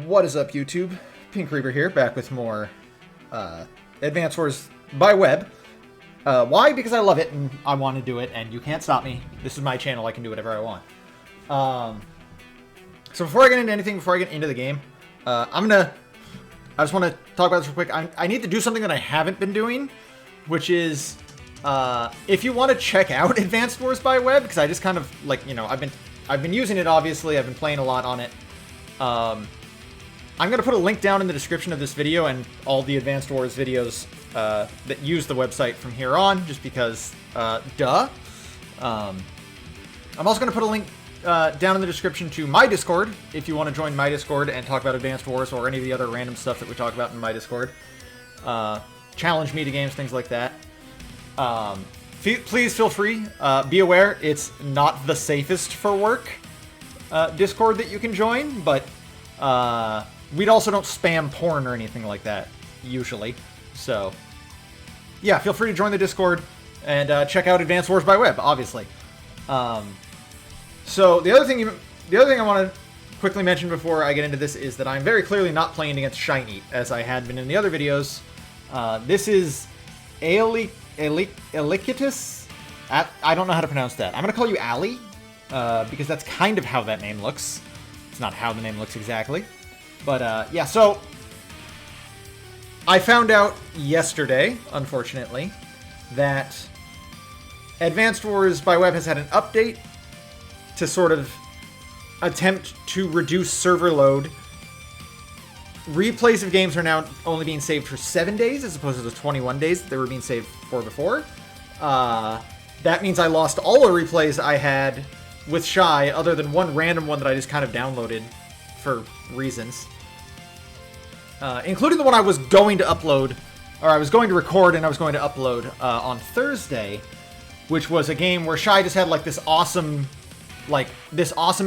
What is up, YouTube? Pink Reaper here, back with more Advance Wars by Web. Why? Because I love it and I want to do it, and you can't stop me. This is my channel, I can do whatever I want. So before I get into anything, before I get into the game, I just want to talk about this real quick. I need to do something that I haven't been doing, which is, if you want to check out Advanced Wars by Web, because I just kind of, like, you know, I've been using it, obviously, I've been playing a lot on it. I'm going to put a link down in the description of this video and all the Advanced Wars videos that use the website from here on, just because, duh. I'm also going to put a link down in the description to my Discord, if you want to join my Discord and talk about Advanced Wars or any of the other random stuff that we talk about in my Discord. Challenge me to games, things like that. Please feel free. Be aware, it's not the safest for work Discord that you can join, but we also don't spam porn or anything like that, usually. So, yeah, feel free to join the Discord and check out Advanced Wars by Web, obviously. So the other thing I want to quickly mention before I get into this is that I'm very clearly not playing against Shiny, as I had been in the other videos. This is Aelikitus. I don't know how to pronounce that. I'm going to call you Ali, because that's kind of how that name looks. It's not how the name looks exactly. But, yeah, so I found out yesterday, unfortunately, that Advanced Wars by Web has had an update to sort of attempt to reduce server load. Replays of games are now only being saved for 7 days as opposed to the 21 days that they were being saved for before. That means I lost all the replays I had with Shy, other than one random one that I just kind of downloaded for reasons. Including the one I was going to upload, or I was going to record and I was going to upload on Thursday, which was a game where Shy just had like this awesome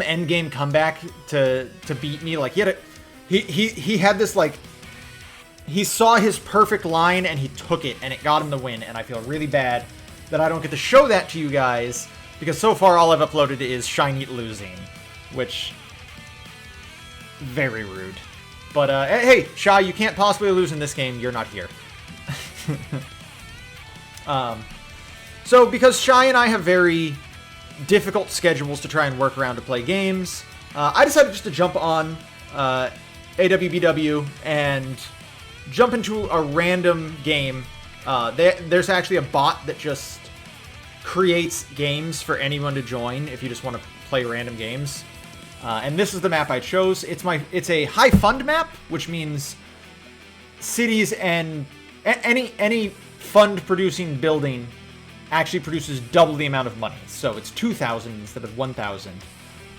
end game comeback to beat me. Like he had this, like, he saw his perfect line and he took it and it got him the win, and I feel really bad that I don't get to show that to you guys, because so far all I've uploaded is Shiny losing, which, very rude. But, hey, Shy, you can't possibly lose in this game. You're not here. So, because Shy and I have very difficult schedules to try and work around to play games, I decided just to jump on AWBW and jump into a random game. There's actually a bot that just creates games for anyone to join if you just want to play random games. And this is the map I chose. It's a high fund map, which means cities and any fund producing building actually produces double the amount of money. So it's 2,000 instead of 1,000.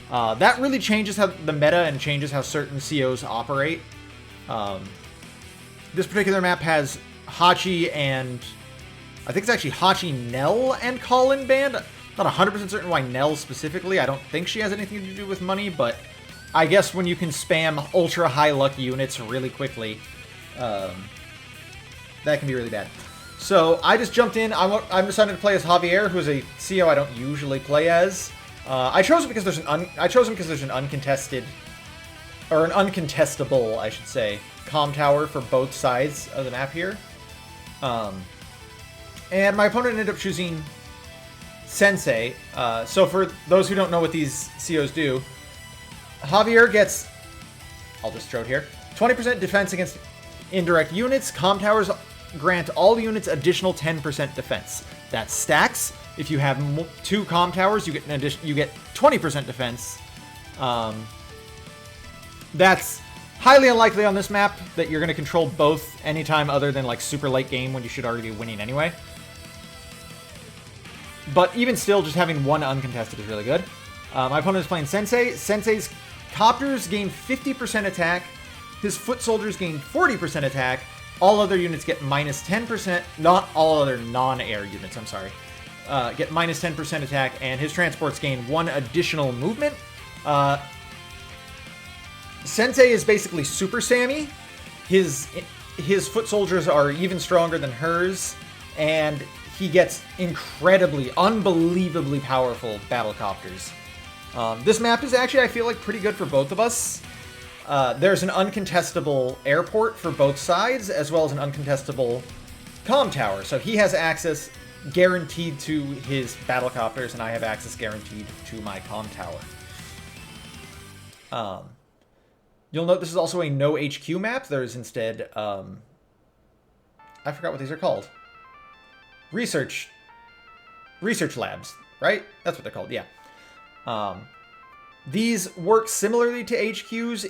That really changes how the meta and changes how certain COs operate. This particular map has Hachi and I think it's actually Hachi, Nell, and Colin banned. Not 100% certain why Nell specifically. I don't think she has anything to do with money, but I guess when you can spam ultra high luck units really quickly, that can be really bad. So I just jumped in. I'm decided to play as Javier, who's a CO I don't usually play as. I chose him because there's an uncontested, or an uncontestable, I should say, comm tower for both sides of the map here. And my opponent ended up choosing Sensei. So for those who don't know what these COs do, Javier gets, I'll just throw it here, 20% defense against indirect units. Comm towers grant all units additional 10% defense. That stacks. If you have 2 comm towers, you get 20% defense. That's highly unlikely on this map that you're going to control both anytime other than like super late game when you should already be winning anyway. But even still, just having one uncontested is really good. My opponent is playing Sensei. Sensei's copters gain 50% attack. His foot soldiers gain 40% attack. All other units get minus 10%. Not all other non-air units, I'm sorry. Get minus 10% attack, and his transports gain 1 additional movement. Sensei is basically Super Sammy. His foot soldiers are even stronger than hers, and he gets incredibly, unbelievably powerful battlecopters. This map is actually, I feel like, pretty good for both of us. there's an uncontestable airport for both sides, as well as an uncontestable comm tower. So he has access guaranteed to his battlecopters, and I have access guaranteed to my comm tower. You'll note this is also a no HQ map. There's instead, I forgot what these are called. Research labs, right? That's what they're called, yeah. These work similarly to HQs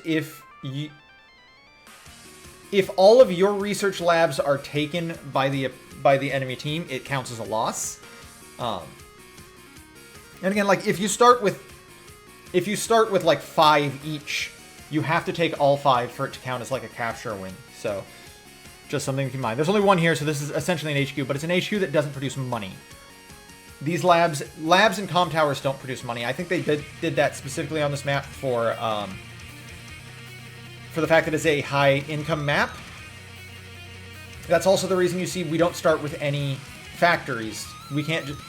if all of your research labs are taken by the enemy team, it counts as a loss. And again, like if you start with like 5 each, you have to take all 5 for it to count as like a capture win. So just something to keep in mind. There's only one here, so this is essentially an HQ, but it's an HQ that doesn't produce money. These labs and comm towers don't produce money. I think they did that specifically on this map for the fact that it's a high income map. That's also the reason you see we don't start with any factories. We can't just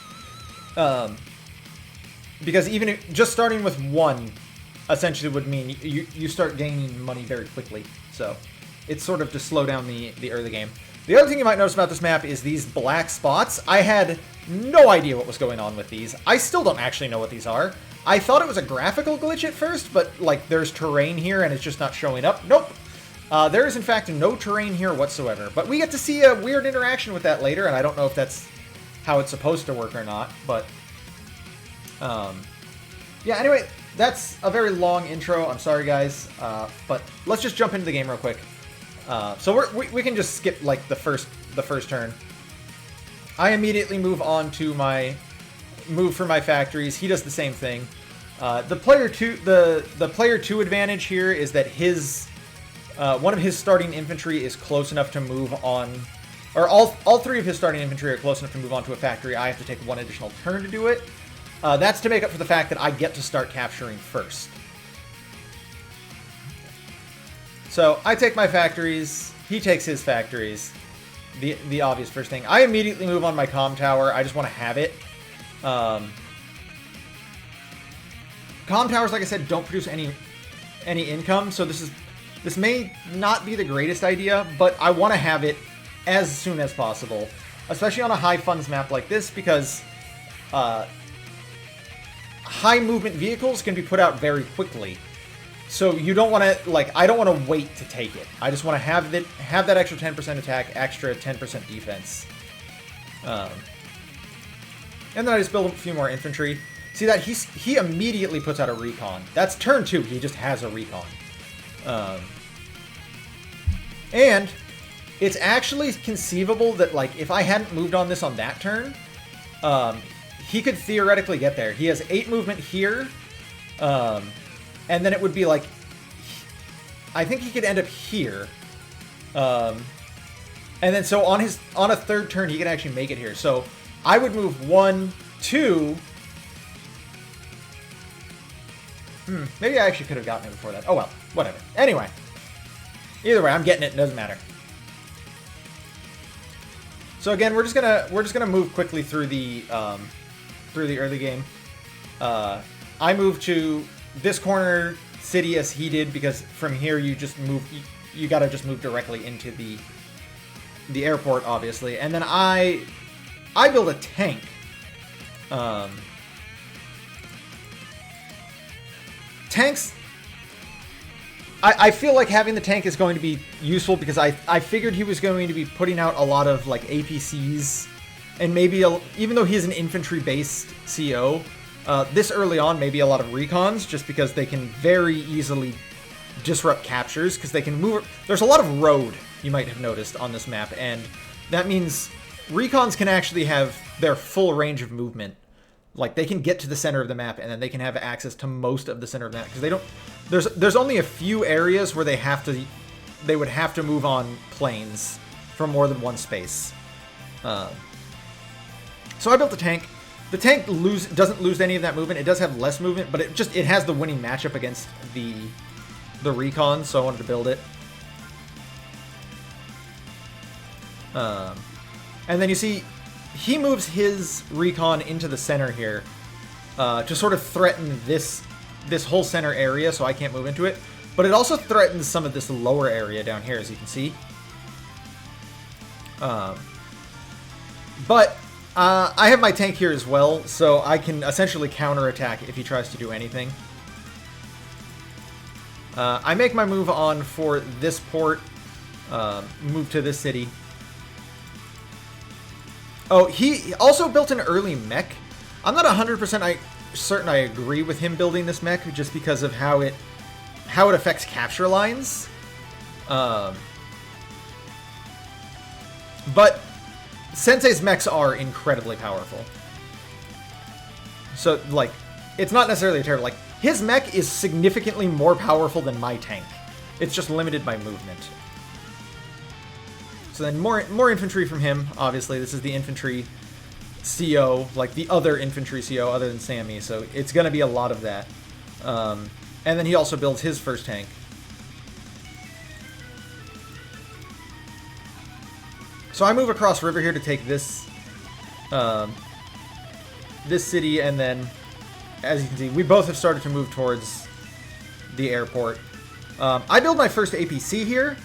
because even just starting with 1 essentially would mean you start gaining money very quickly. So it's sort of to slow down the early game. The other thing you might notice about this map is these black spots. I had no idea what was going on with these. I still don't actually know what these are. I thought it was a graphical glitch at first, but like there's terrain here and it's just not showing up. Nope. There is in fact no terrain here whatsoever. But we get to see a weird interaction with that later, and I don't know if that's how it's supposed to work or not. But yeah, anyway, that's a very long intro. I'm sorry, guys. But let's just jump into the game real quick. So we can just skip like the first turn. I immediately move on to move for my factories. He does the same thing. The player 2 advantage here is that his one of his starting infantry is close enough to move on, or all 3 of his starting infantry are close enough to move on to a factory. I have to take 1 additional turn to do it. That's to make up for the fact that I get to start capturing first. So I take my factories, he takes his factories. The obvious first thing. I immediately move on my comm tower. I just want to have it. Comm towers, like I said, don't produce any income, so this may not be the greatest idea, but I want to have it as soon as possible, especially on a high funds map like this, because high movement vehicles can be put out very quickly. So you don't want to, like, I don't want to wait to take it. I just want to have that extra 10% attack, extra 10% defense. And then I just build a few more infantry. See that? He immediately puts out a recon. That's turn 2. He just has a recon. And it's actually conceivable that, like, if I hadn't moved on this on that turn, he could theoretically get there. He has 8 movement here. And then it would be like, I think he could end up here. And then so on a 3rd turn, he could actually make it here. So I would move 1, 2. Maybe I actually could have gotten it before that. Oh well, whatever. Anyway, either way, I'm getting it. It doesn't matter. So again, we're just gonna move quickly through the early game. I move to this corner city as he did, because from here you just move. You gotta just move directly into the airport, obviously, and then I build a tank. Tanks. I feel like having the tank is going to be useful because I figured he was going to be putting out a lot of like APCs, and maybe even though he's an infantry-based CO, this early on maybe a lot of recons, just because they can very easily disrupt captures because they can move. There's a lot of road, you might have noticed, on this map, and that means recons can actually have their full range of movement. Like, they can get to the center of the map, and then they can have access to most of the center of the map, because they don't. There's only a few areas where they would have to move on planes for more than one space. So I built the tank. The tank doesn't lose any of that movement. It does have less movement, but it has the winning matchup against the recon, so I wanted to build it. And then you see, he moves his recon into the center here to sort of threaten this whole center area, so I can't move into it. But it also threatens some of this lower area down here, as you can see. But I have my tank here as well, so I can essentially counterattack if he tries to do anything. I make my move on for this port, move to this city. Oh, he also built an early mech. I'm not 100% certain I agree with him building this mech, just because of how it affects capture lines. But Sensei's mechs are incredibly powerful. So, like, it's not necessarily a terror. Like, his mech is significantly more powerful than my tank. It's just limited by movement. So then more infantry from him, obviously. This is the infantry CO, like the other infantry CO other than Sammy, so it's going to be a lot of that. And then he also builds his first tank. So I move across river here to take this this city, and then, as you can see, we both have started to move towards the airport. I build my first APC here,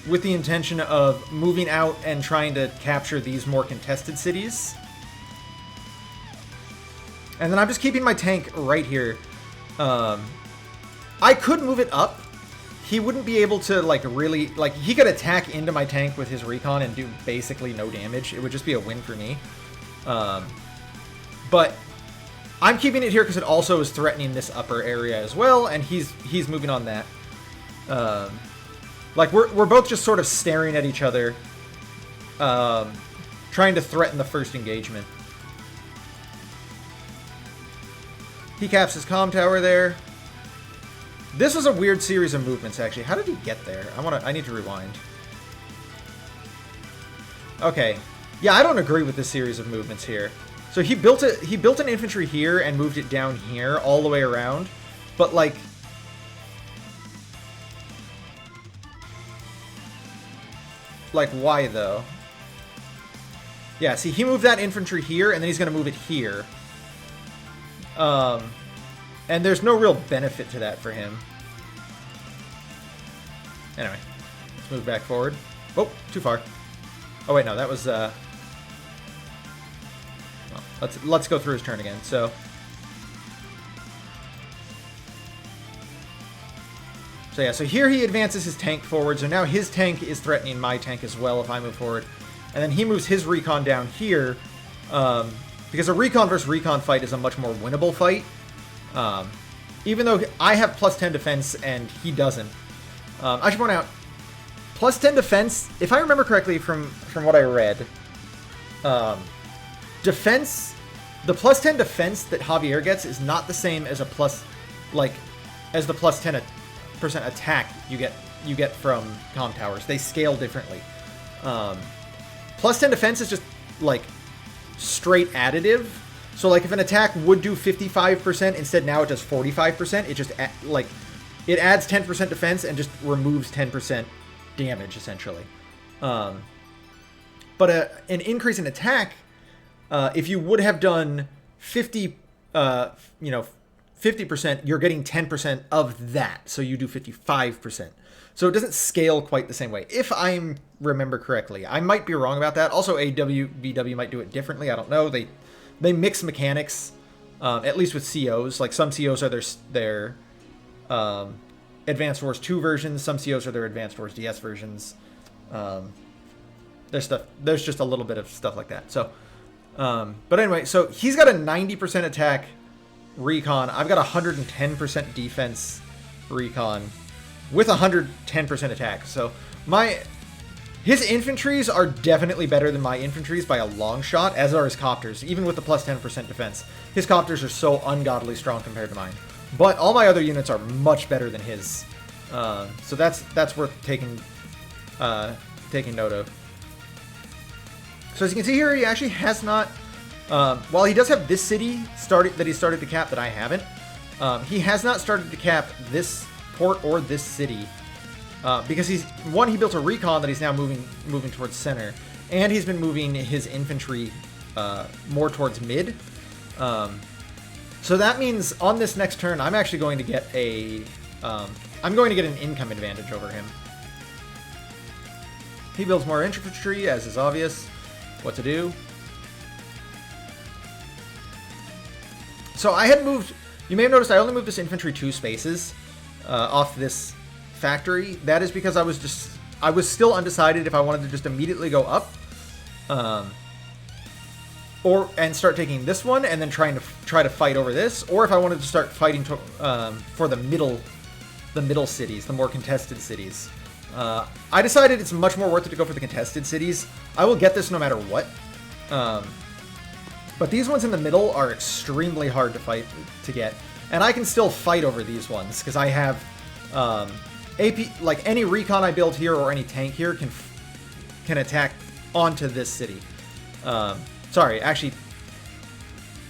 with the intention of moving out and trying to capture these more contested cities. And then I'm just keeping my tank right here. I could move it up. He wouldn't be able to, like, really... Like, he could attack into my tank with his recon and do basically no damage. It would just be a win for me. But I'm keeping it here because it also is threatening this upper area as well, and he's moving on that. Like, we're both just sort of staring at each other, trying to threaten the first engagement. He caps his comm tower there. This was a weird series of movements, actually. How did he get there? I need to rewind. Okay. Yeah, I don't agree with this series of movements here. So he built an infantry here and moved it down here all the way around. But, like... Like, why, though? Yeah, see, he moved that infantry here, and then he's going to move it here. And there's no real benefit to that for him. Anyway, let's move back forward. Oh, too far. Oh, wait, no, that was... Well, let's go through his turn again, so... So yeah, so here he advances his tank forward, so now his tank is threatening my tank as well if I move forward. And then he moves his recon down here, because a recon versus recon fight is a much more winnable fight. Even though I have plus 10 defense and he doesn't. I should point out, plus 10 defense, if I remember correctly from what I read, defense, the plus 10 defense that Javier gets is not the same as a plus, like, as the plus 10% attack you get from comm towers. They scale differently. Plus 10 defense is just, like, straight additive. So, like, if an attack would do 55%, instead now it does 45%. It just, like, it adds 10% defense and just removes 10% damage, essentially. But an increase in attack, if you would have done 50%, you're getting 10% of that. So you do 55%. So it doesn't scale quite the same way, if I remember correctly. I might be wrong about that. Also, AWBW might do it differently. I don't know. They mix mechanics, at least with COs. Like, some COs are their Advanced Wars 2 versions. Some COs are their Advanced Wars DS versions. There's just a little bit of stuff like that. So, but anyway, so he's got a 90% attack recon. I've got 110% defense recon with 110% attack. So his infantries are definitely better than my infantries by a long shot, as are his copters, even with the plus 10% defense. His copters are so ungodly strong compared to mine. But all my other units are much better than his. So that's worth taking note of. So as you can see here, he actually has not... while he does have this city that he started to cap that I haven't, he has not started to cap this port or this city. Because he built a recon that he's now moving towards center, and he's been moving his infantry more towards mid. So that means on this next turn, I'm actually going to get a I'm going to get an income advantage over him. He builds more infantry, as is obvious what to do. So I had moved... You may have noticed I only moved this infantry 2 spaces off this factory. That is because I was still undecided if I wanted to just immediately go up, and start taking this one and then try to fight over this, or if I wanted to start fighting for the middle cities, the more contested cities. I decided it's much more worth it to go for the contested cities. I will get this no matter what. But these ones in the middle are extremely hard to get. And I can still fight over these ones, because I have AP, like any recon I build here or any tank here can attack onto this city. Sorry, actually,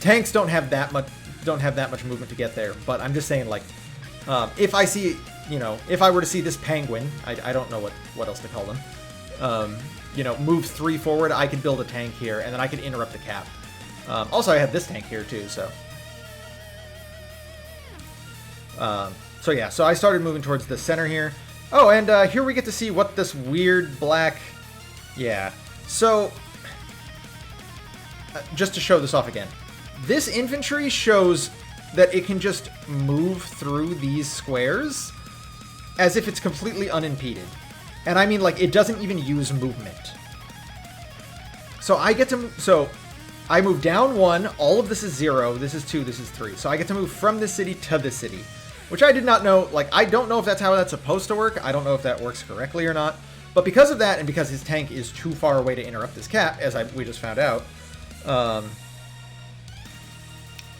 tanks don't have that much movement to get there. But I'm just saying, like, if I see, if I were to see this penguin, I don't know what else to call them, move 3 forward, I could build a tank here, and then I could interrupt the cap. Also, I have this tank here, too, so... So I started moving towards the center here. Oh, and here we get to see what this weird black... Yeah. So, just to show this off again. This infantry shows that it can just move through these squares as if it's completely unimpeded. And I mean, like, it doesn't even use movement. So I get to... So... I move down 1, all of this is 0, this is 2, this is 3. So I get to move from this city to this city, which I did not know. Like, I don't know if that's how that's supposed to work. I don't know if that works correctly or not. But because of that, and because his tank is too far away to interrupt this cap, as we just found out,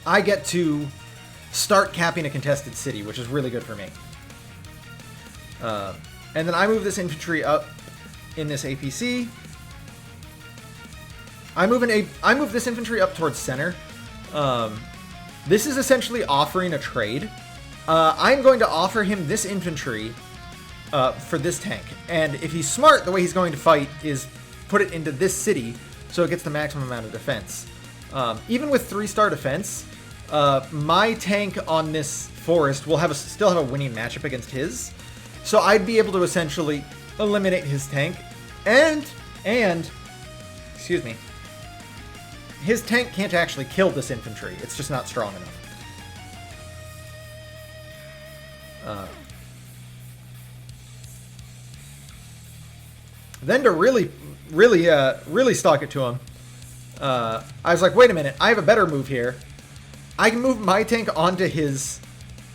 I get to start capping a contested city, which is really good for me. And then I move this infantry up in this APC. I move this infantry up towards center. This is essentially offering a trade. I'm going to offer him this infantry for this tank. And if he's smart, the way he's going to fight is put it into this city so it gets the maximum amount of defense. Even with 3-star defense, my tank on this forest will still have a winning matchup against his. So I'd be able to essentially eliminate his tank. And excuse me, his tank can't actually kill this infantry. It's just not strong enough. Then to really stalk it to him, I was like, wait a minute, I have a better move here. I can move my tank onto his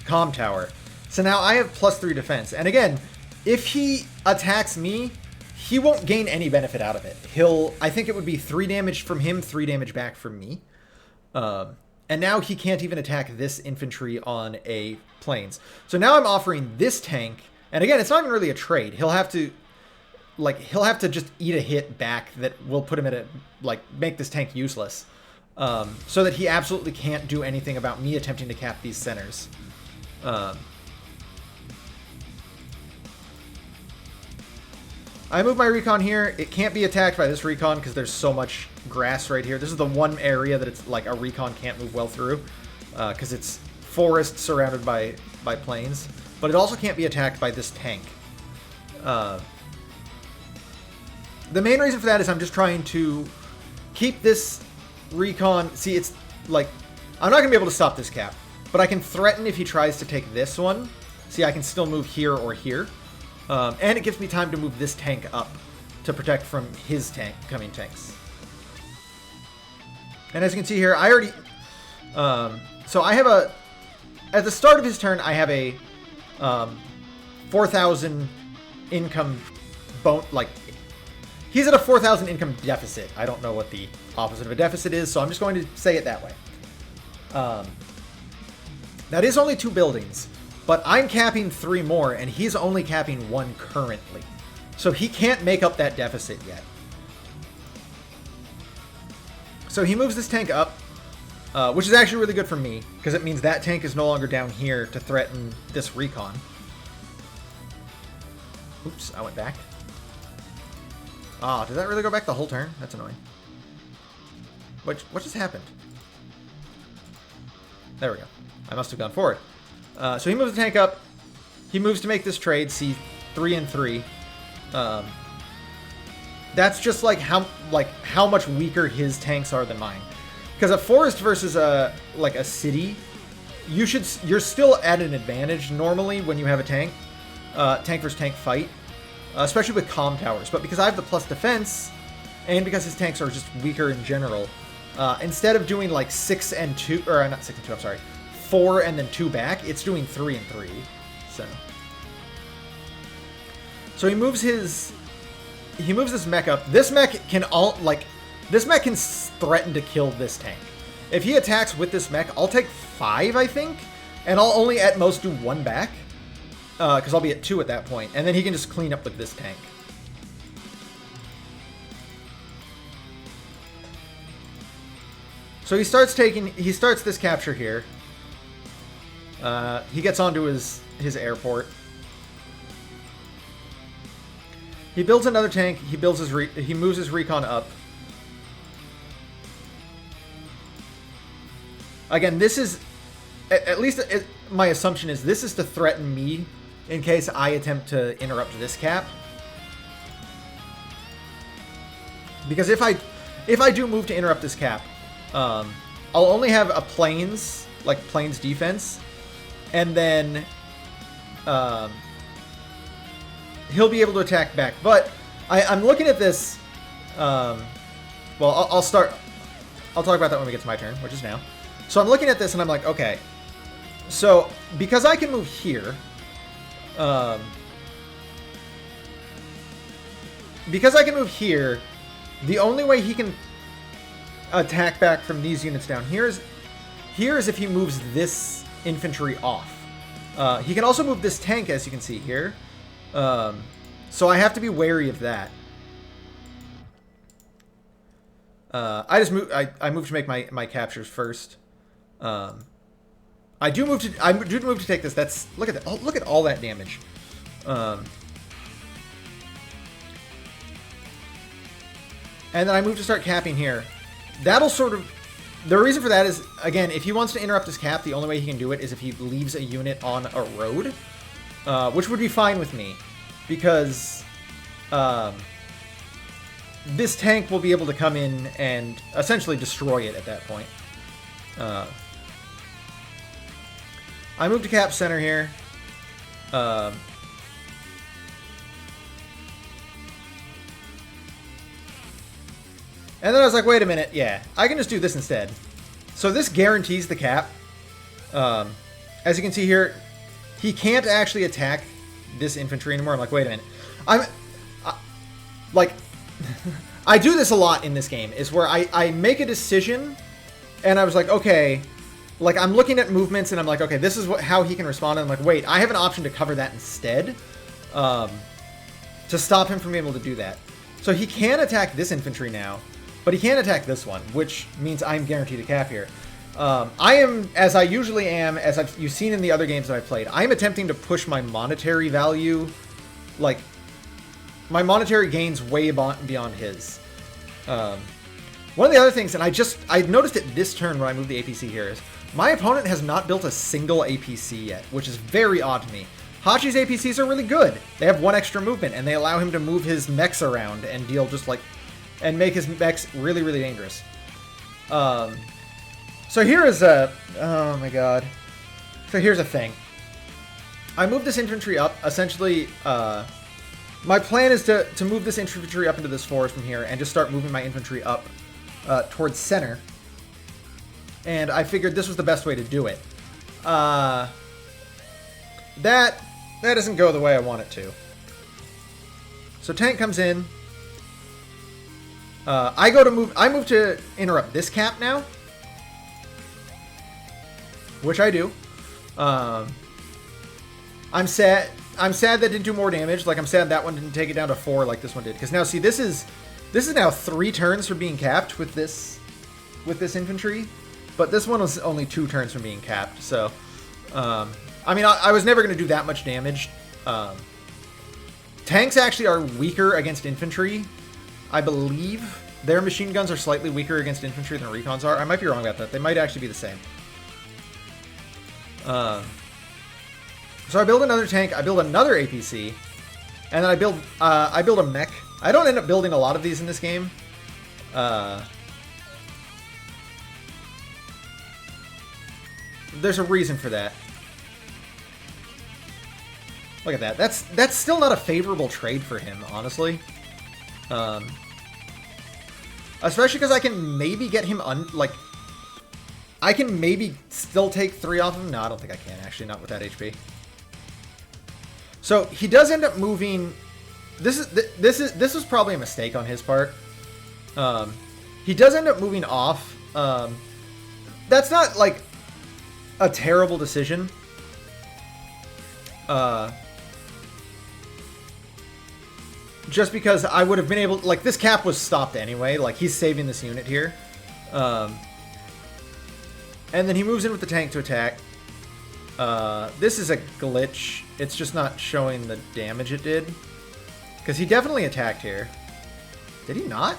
comm tower. So now I have +3 defense. And again, if he attacks me, he won't gain any benefit out of it. I think it would be 3 damage from him, 3 damage back from me. And now he can't even attack this infantry on a plains. So now I'm offering this tank, and again, it's not even really a trade. He'll have to just eat a hit back that will put him at make this tank useless. So that he absolutely can't do anything about me attempting to cap these centers. I move my recon here. It can't be attacked by this recon because there's so much grass right here. This is the one area that it's like a recon can't move well through because it's forest surrounded by plains. But it also can't be attacked by this tank. The main reason for that is I'm just trying to keep this recon... See, it's like... I'm not going to be able to stop this cap, but I can threaten if he tries to take this one. See, I can still move here or here. And it gives me time to move this tank up to protect from his coming tanks. And as you can see here, I already... so I have a... At the start of his turn, I have a 4,000 income... He's at a 4,000 income deficit. I don't know what the opposite of a deficit is, so I'm just going to say it that way. That is only 2 buildings. But I'm capping 3 more, and he's only capping 1 currently. So he can't make up that deficit yet. So he moves this tank up, which is actually really good for me, because it means that tank is no longer down here to threaten this recon. Oops, I went back. Ah, did that really go back the whole turn? That's annoying. What just happened? There we go. I must have gone forward. So he moves the tank up. he moves to make this trade, see 3 and 3. That's just like how much weaker his tanks are than mine. Because a forest versus a city, you're still at an advantage normally when you have a tank versus tank fight, especially with comm towers. But because I have the plus defense, and because his tanks are just weaker in general, instead of doing like 6 and 2, or not 6 and 2, I'm sorry, 4 and then 2 back, it's doing 3 and 3. So he moves this mech up. This mech can threaten to kill this tank. If he attacks with this mech, I'll take 5, I think, and I'll only at most do 1 back, because I'll be at 2 at that point, and then he can just clean up with this tank. So he starts this capture here. He gets onto his airport. He builds another tank. He moves his recon up. Again, this is, at least my assumption is, this is to threaten me in case I attempt to interrupt this cap. Because if I do move to interrupt this cap, I'll only have a plains defense, and then he'll be able to attack back. But I'm looking at this. Well, I'll talk about that when we get to my turn, which is now. So I'm looking at this and I'm like, okay. So because I can move here, the only way he can attack back from these units down here is if he moves this infantry off. He can also move this tank, as you can see here. So I have to be wary of that. I moved to make my captures first. I do move to take this. Look at that. Oh, look at all that damage. And then I move to start capping here. That'll sort of... The reason for that is, again, if he wants to interrupt his cap, the only way he can do it is if he leaves a unit on a road, which would be fine with me, because this tank will be able to come in and essentially destroy it at that point. I move to cap center here. And then I was like, wait a minute, yeah, I can just do this instead. So this guarantees the cap. As you can see here, he can't actually attack this infantry anymore. I'm like, wait a minute. I do this a lot in this game, is where I make a decision, and I was like, okay, like, I'm looking at movements, and I'm like, okay, this is how he can respond, and I'm like, wait, I have an option to cover that instead, to stop him from being able to do that. So he can attack this infantry now, but he can't attack this one, which means I'm guaranteed a cap here. I am, as I usually am, as you've seen in the other games that I've played, I'm attempting to push my monetary value, like, my monetary gains way beyond his. One of the other things, and I noticed it this turn when I moved the APC here, is my opponent has not built a single APC yet, which is very odd to me. Hachi's APCs are really good. They have 1 extra movement, and they allow him to move his mechs around and deal and make his mechs really, really dangerous. So here is oh my god. So here's a thing. I move this infantry up, essentially, my plan is to move this infantry up into this forest from here and just start moving my infantry up towards center. And I figured this was the best way to do it. That doesn't go the way I want it to. So tank comes in. I move to interrupt this cap now, which I do. I'm sad that didn't do more damage. Like, I'm sad that one didn't take it down to 4 like this one did. Because now, see, this is now 3 turns for being capped with this infantry, but this one was only 2 turns from being capped. So, I mean, I was never going to do that much damage. Tanks actually are weaker against infantry. I believe their machine guns are slightly weaker against infantry than recons are. I might be wrong about that. They might actually be the same. So I build another tank, I build another APC, and then I build a mech. I don't end up building a lot of these in this game. There's a reason for that. Look at that. That's still not a favorable trade for him, honestly. Especially because I can maybe get him I can maybe still take 3 off of him. No, I don't think I can, actually, not with that HP. So he does end up moving. This was probably a mistake on his part. He does end up moving off. That's not like a terrible decision. Just because I would have been able, like, this cap was stopped anyway. Like, he's saving this unit here. And then he moves in with the tank to attack. This is a glitch. It's just not showing the damage it did. Because he definitely attacked here. Did he not?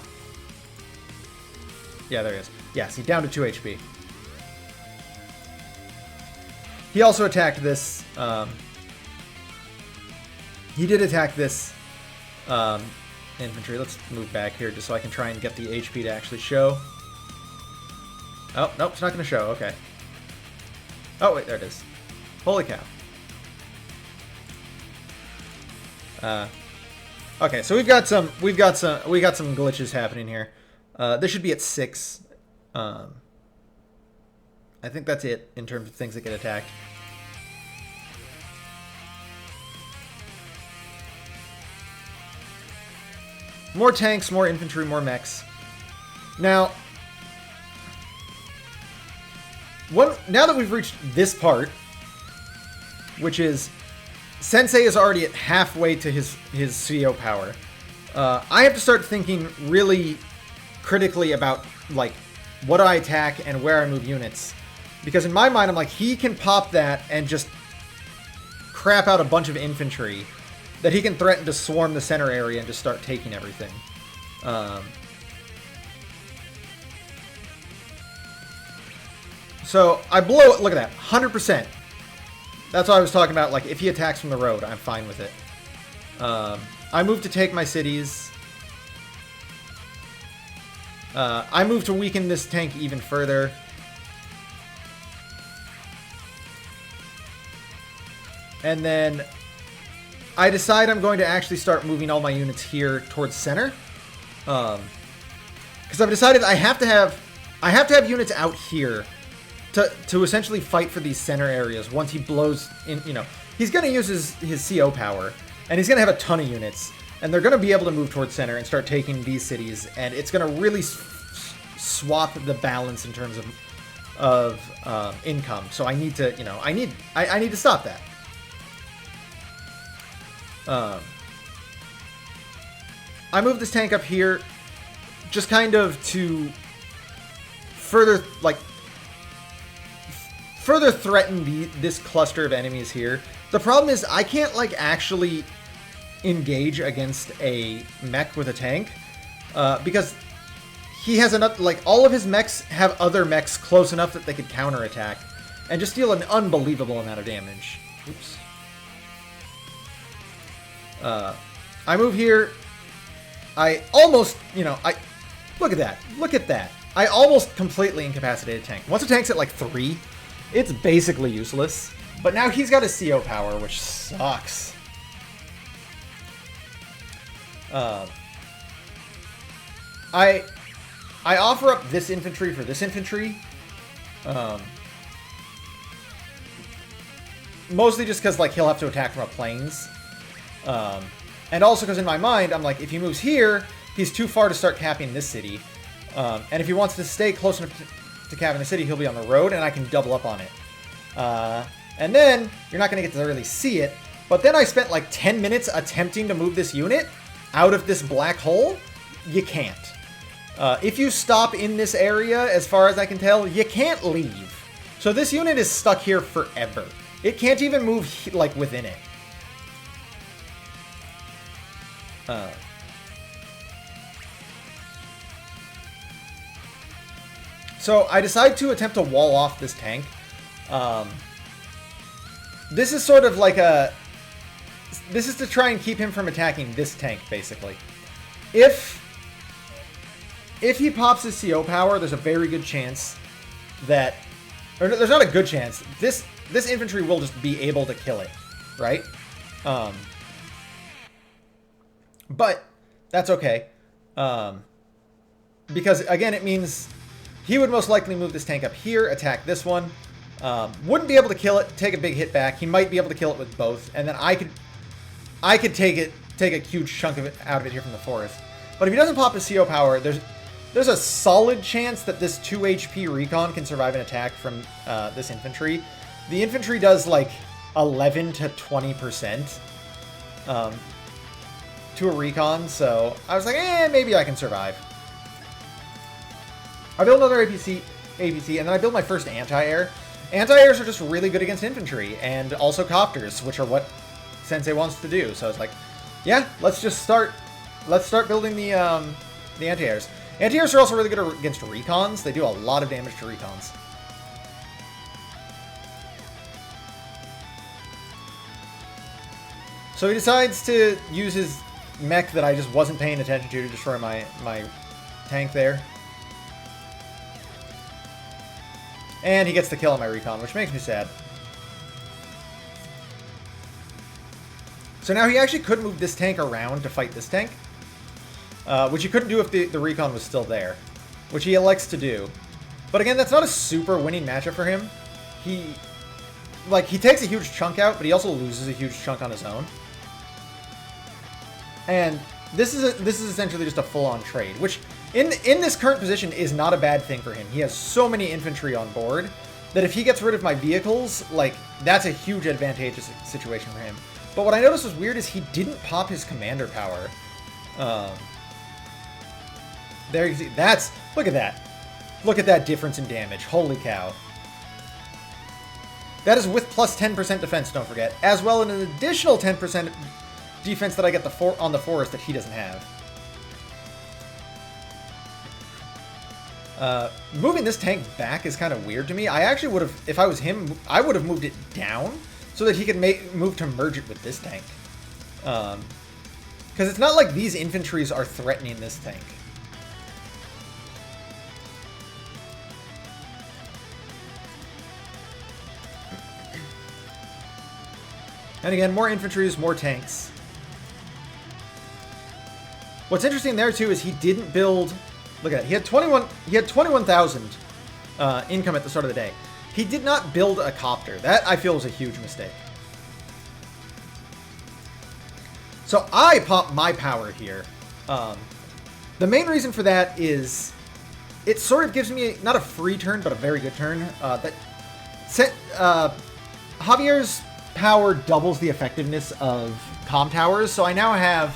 Yeah, there he is. Yes, he's down to 2 HP. He also attacked this. He did attack this infantry. Let's move back here just so I can try and get the HP to actually show. Oh, nope, it's not going to show. Okay. Oh, wait, there it is. Holy cow. Okay, so we got some glitches happening here. This should be at 6. I think that's it in terms of things that get attacked. More tanks, more infantry, more mechs. Now that we've reached this part, which is Sensei is already at halfway to his CO power, I have to start thinking really critically about, like, what I attack and where I move units. Because in my mind, I'm like, he can pop that and just crap out a bunch of infantry that he can threaten to swarm the center area and just start taking everything. So I blow it. Look at that, 100%. That's what I was talking about. Like, if he attacks from the road, I'm fine with it. I move to take my cities. I move to weaken this tank even further. And then I decide I'm going to actually start moving all my units here towards center. Because I've decided I have to have units out here to essentially fight for these center areas once he blows in, you know. He's going to use his CO power, and he's going to have a ton of units, and they're going to be able to move towards center and start taking these cities, and it's going to really swap the balance in terms of income. So I need to, you know, I need to stop that. I move this tank up here just kind of to further threaten this cluster of enemies here. The problem is I can't, like, actually engage against a mech with a tank because he has enough, like, all of his mechs have other mechs close enough that they could counterattack and just deal an unbelievable amount of damage. Oops. I move here. I almost, you know, look at that. Look at that. I almost completely incapacitated a tank. Once a tank's at like 3, it's basically useless. But now he's got a CO power, which sucks. I offer up this infantry for this infantry. Mostly just because, like, he'll have to attack from a plains. And also because in my mind, I'm like, if he moves here, he's too far to start capping this city. And if he wants to stay close enough to capping the city, he'll be on the road, and I can double up on it. And then, you're not going to get to really see it, but then I spent like 10 minutes attempting to move this unit out of this black hole. You can't. If you stop in this area, as far as I can tell, you can't leave. So this unit is stuck here forever. It can't even move, like, within it. So I decide to attempt to wall off this tank. this is sort of like a... This is to try and keep him from attacking this tank, basically. If he pops his CO power, there's a very good chance that... Or there's not a good chance. This infantry will just be able to kill it, right? But that's okay. Because, again, it means he would most likely move this tank up here, attack this one. Wouldn't be able to kill it, take a big hit back. He might be able to kill it with both, and then I could take a huge chunk of it out of it here from the forest. But if he doesn't pop his CO power, there's a solid chance that this 2 HP recon can survive an attack from this infantry. The infantry does like 11 to 20% to a recon, so I was like, maybe I can survive. I build another APC, and then I build my first anti-air. Anti-airs are just really good against infantry, and also copters, which are what Sensei wants to do. So I was like, yeah, let's start building the anti-airs. Anti-airs are also really good against recons. They do a lot of damage to recons. So he decides to use his mech that I just wasn't paying attention to destroy my tank there. And he gets the kill on my recon, which makes me sad. So now he actually could move this tank around to fight this tank. Which he couldn't do if the recon was still there. Which he elects to do. But again, that's not a super winning matchup for him. He takes a huge chunk out, but he also loses a huge chunk on his own. And this is essentially just a full-on trade, which in this current position is not a bad thing for him. He has so many infantry on board that if he gets rid of my vehicles, like, that's a huge advantageous situation for him. But what I noticed was weird is he didn't pop his commander power. There you see, look at that. Look at that difference in damage. Holy cow. That is with plus 10% defense, don't forget. As well as an additional 10% defense that I get on the forest that he doesn't have. Moving this tank back is kind of weird to me. I actually would have, if I was him, I would have moved it down so that he could move to merge it with this tank. Because it's not like these infantries are threatening this tank. And again, more infantries, more tanks. What's interesting there too is he didn't build. Look at it. He had 21,000 income at the start of the day. He did not build a copter. That I feel was a huge mistake. So I pop my power here. The main reason for that is it sort of gives me not a free turn, but a very good turn. Javier's power doubles the effectiveness of comm towers, so I now have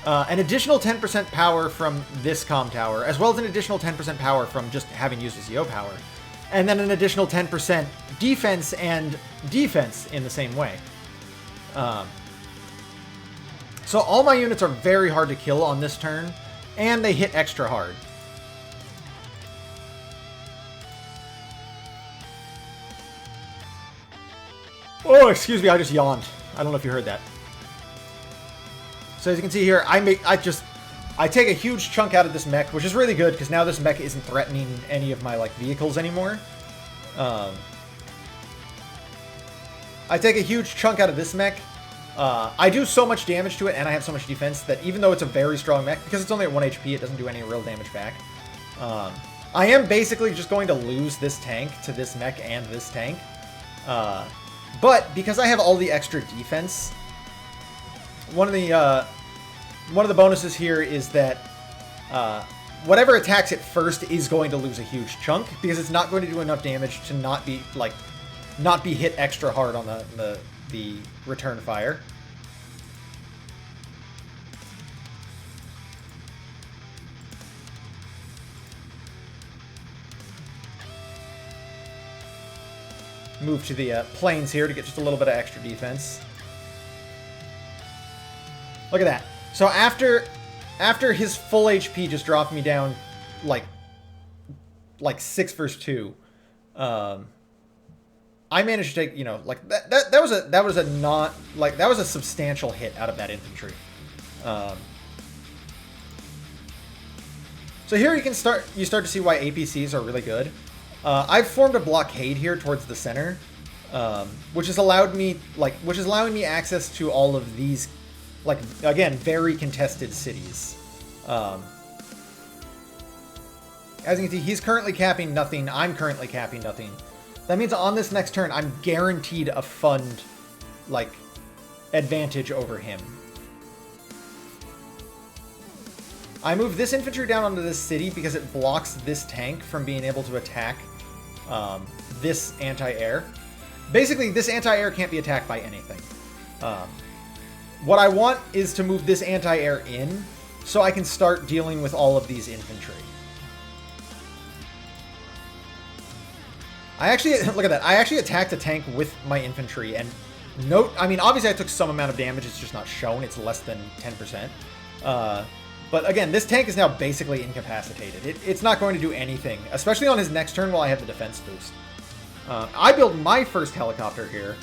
an additional 10% power from this comm tower, as well as an additional 10% power from just having used his CO power, and then an additional 10% defense and defense in the same way. So all my units are very hard to kill on this turn, and they hit extra hard. Oh, excuse me, I just yawned. I don't know if you heard that. So as you can see here, I take a huge chunk out of this mech, which is really good because now this mech isn't threatening any of my vehicles anymore. I take a huge chunk out of this mech. I do so much damage to it, and I have so much defense that even though it's a very strong mech, because it's only at 1 HP, it doesn't do any real damage back. I am basically just going to lose this tank to this mech and this tank. But because I have all the extra defense, one of the bonuses here is that whatever attacks it first is going to lose a huge chunk because it's not going to do enough damage to not be hit extra hard on the return fire. Move to the plains here to get just a little bit of extra defense. Look at that. So after his full HP just dropped me down like 6 versus 2. I managed to take, you know, like that was a not like that was a substantial hit out of that infantry. So here you start to see why APCs are really good. I've formed a blockade here towards the center, which has allowing me access to all of these, like, again, very contested cities. As you can see, he's currently capping nothing. I'm currently capping nothing. That means on this next turn, I'm guaranteed a fund, like, advantage over him. I move this infantry down onto this city because it blocks this tank from being able to attack this anti-air. Basically, this anti-air can't be attacked by anything. What I want is to move this anti-air in so I can start dealing with all of these infantry. I actually, look at that, I actually attacked a tank with my infantry, and note, I mean, obviously I took some amount of damage, it's just not shown, it's less than 10%. But again, this tank is now basically incapacitated. It's not going to do anything, especially on his next turn while I have the defense boost. I build my first helicopter here,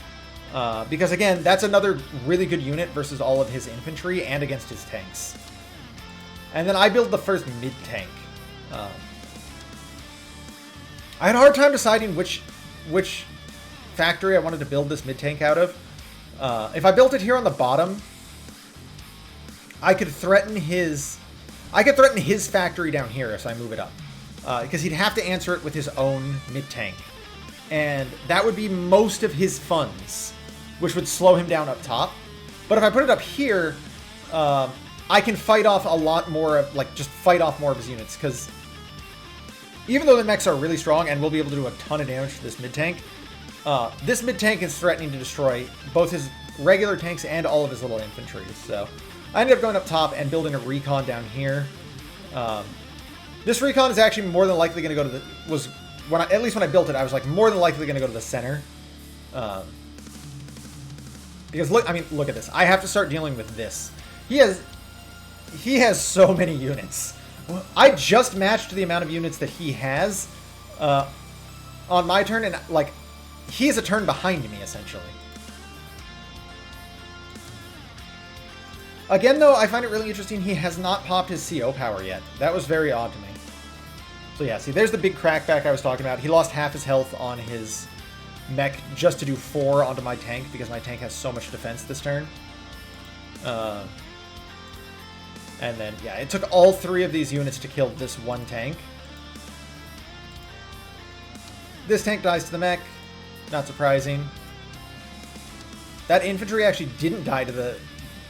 because again, that's another really good unit versus all of his infantry and against his tanks. And then I build the first mid-tank. I had a hard time deciding which factory I wanted to build this mid-tank out of. If I built it here on the bottom, I could threaten his factory down here as I move it up. Because he'd have to answer it with his own mid-tank. And that would be most of his funds, which would slow him down up top. But if I put it up here, I can fight off a lot more of, like, just fight off more of his units, because even though the mechs are really strong and will be able to do a ton of damage to this mid-tank, this mid-tank is threatening to destroy both his regular tanks and all of his little infantry. So I ended up going up top and building a recon down here. This recon is actually more than likely going to go to the... at least when I built it, I was like more than likely going to go to the center. Because look at this. I have to start dealing with this. He has so many units. I just matched the amount of units that he has on my turn, and like he is a turn behind me essentially. Again, though, I find it really interesting he has not popped his CO power yet. That was very odd to me. So yeah, see, there's the big crackback I was talking about. He lost half his health on his mech just to do 4 onto my tank because my tank has so much defense this turn. And then, yeah, it took all 3 of these units to kill this one tank. This tank dies to the mech. Not surprising. That infantry actually didn't die to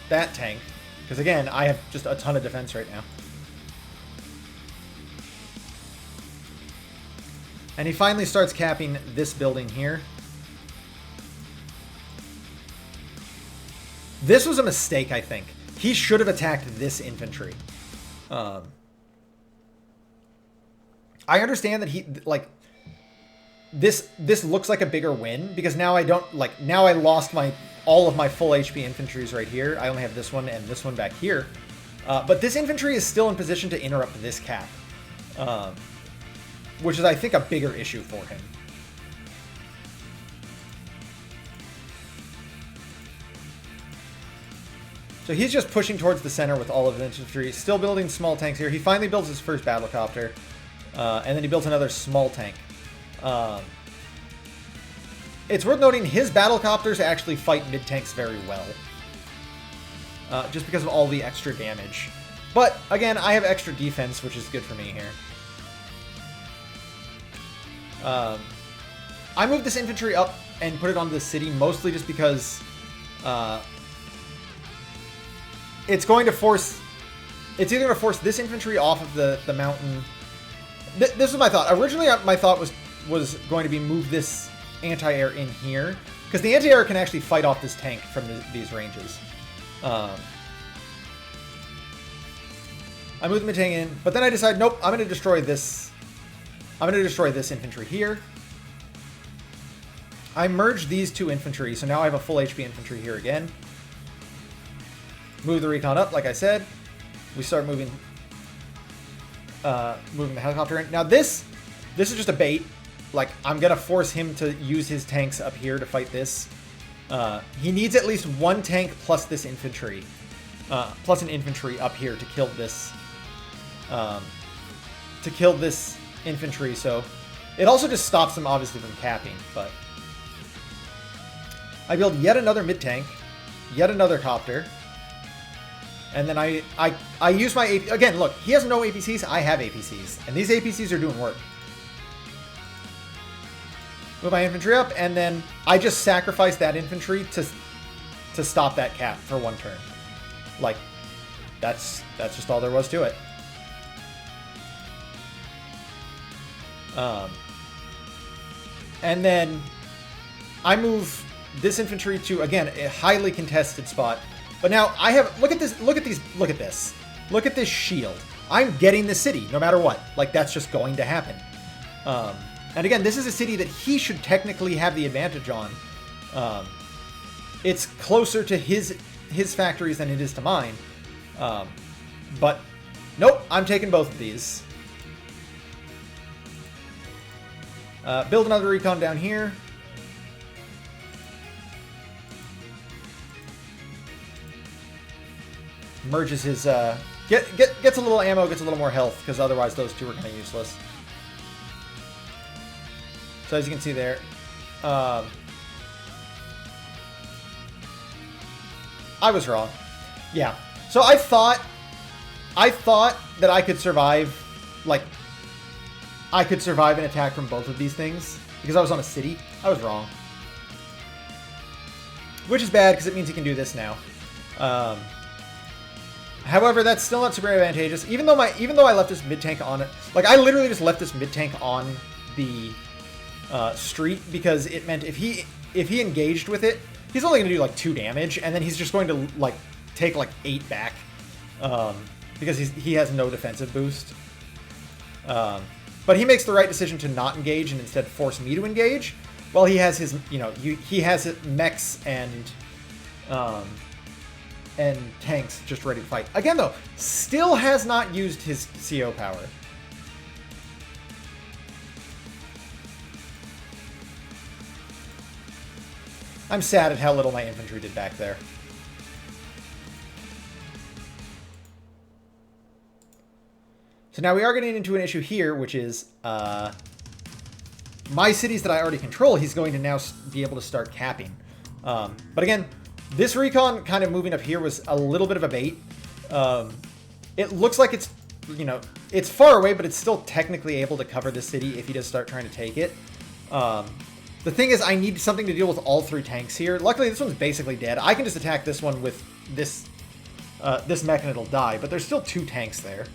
that tank. Because again, I have just a ton of defense right now. And he finally starts capping this building here. This was a mistake, I think. He should have attacked this infantry. I understand that he, like, this looks like a bigger win because now I don't, like, now I lost all of my full HP infantries right here. I only have this one and this one back here. But this infantry is still in position to interrupt this cap. Which is, I think, a bigger issue for him. So he's just pushing towards the center with all of the infantry, still building small tanks here. He finally builds his first battlecopter, and then he builds another small tank. It's worth noting his battlecopters actually fight mid-tanks very well, just because of all the extra damage. But, again, I have extra defense, which is good for me here. I moved this infantry up and put it onto the city, mostly just because it's going to force... It's either going to force this infantry off of the mountain... This was my thought. Originally, my thought was going to be move this anti-air in here, because the anti-air can actually fight off this tank from these ranges. I moved the mid-tank in, but then I decided, nope, I'm going to destroy this... I'm going to destroy this infantry here. I merged these 2 infantry, so now I have a full HP infantry here again. Move the recon up, like I said. We start moving the helicopter in. Now this is just a bait. like, I'm going to force him to use his tanks up here to fight this. He needs at least one tank plus this infantry. Plus an infantry up here to kill this. Infantry, so it also just stops them, obviously, from capping, but... I build yet another mid-tank, yet another copter, and then I use my... Again, look, he has no APCs, I have APCs, and these APCs are doing work. Move my infantry up, and then I just sacrifice that infantry to stop that cap for one turn. Like, that's just all there was to it. And then I move this infantry to, again, a highly contested spot. But now I have, look at this shield. I'm getting the city no matter what. Like, that's just going to happen. And again, this is a city that he should technically have the advantage on. It's closer to his factories than it is to mine. But nope, I'm taking both of these. Build another recon down here. Merges his gets a little ammo, gets a little more health, because otherwise those two are kind of useless. So as you can see there, I was wrong. Yeah. So I thought that I could survive, like, I could survive an attack from both of these things because I was on a city. I was wrong. Which is bad because it means he can do this now. However, that's still not super advantageous. Even though I left this mid tank on it, like, I literally just left this mid tank on the street because it meant if he engaged with it, he's only going to do like 2 damage, and then he's just going to like take like 8 back because he has no defensive boost. But he makes the right decision to not engage and instead force me to engage. Well, he has his, he has mechs and tanks just ready to fight. Again, though, still has not used his CO power. I'm sad at how little my infantry did back there. So now we are getting into an issue here, which is my cities that I already control, he's going to now be able to start capping. But again, this recon kind of moving up here was a little bit of a bait. It looks like it's, it's far away, but it's still technically able to cover the city if he does start trying to take it. The thing is, I need something to deal with all 3 tanks here. Luckily, this one's basically dead. I can just attack this one with this mech and it'll die, but there's still 2 tanks there.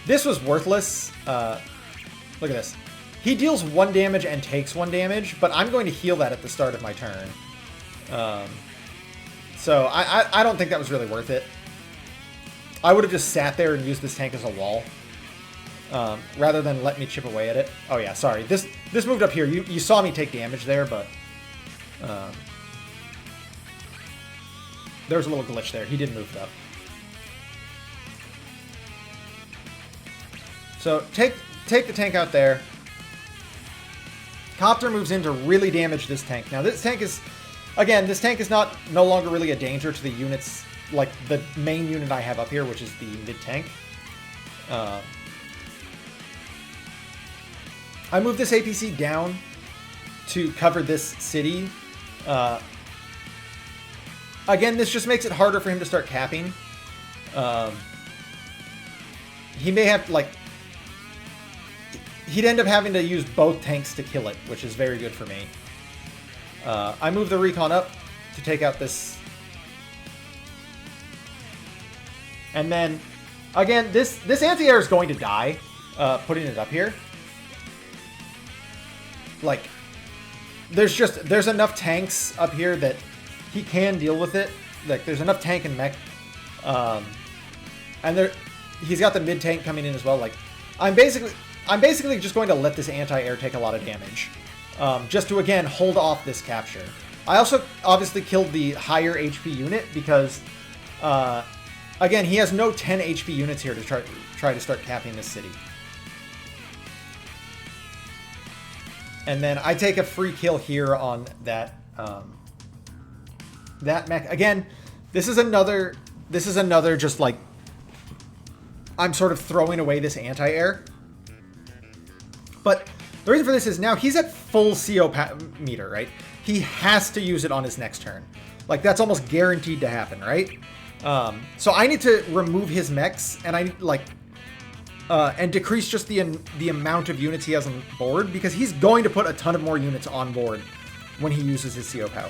This was worthless. Look at this. He deals 1 damage and takes 1 damage, but I'm going to heal that at the start of my turn. So I don't think that was really worth it. I would have just sat there and used this tank as a wall, rather than let me chip away at it. Oh yeah, sorry. This moved up here. You saw me take damage there, but there was a little glitch there. He did move it up. So take the tank out there. Copter moves in to really damage this tank. Now this tank is, again, this tank is no longer really a danger to the units, like the main unit I have up here, which is the mid-tank. I move this APC down to cover this city. Again, this just makes it harder for him to start capping. He may have, like, he'd end up having to use both tanks to kill it, which is very good for me. I move the recon up to take out this. And then, again, this anti-air is going to die, putting it up here. Like, there's enough tanks up here that he can deal with it. Like, there's enough tank and mech. And he's got the mid-tank coming in as well. Like, I'm basically just going to let this anti-air take a lot of damage. Just to, again, hold off this capture. I also obviously killed the higher HP unit because Again, he has no 10 HP units here to try to start capping this city. And then I take a free kill here on that that mech. Again, this is another just like, I'm sort of throwing away this anti-air. But the reason for this is now he's at full CO meter, right? He has to use it on his next turn. Like, that's almost guaranteed to happen, right? So I need to remove his mechs, and I like and decrease just the amount of units he has on board, because he's going to put a ton of more units on board when he uses his CO power.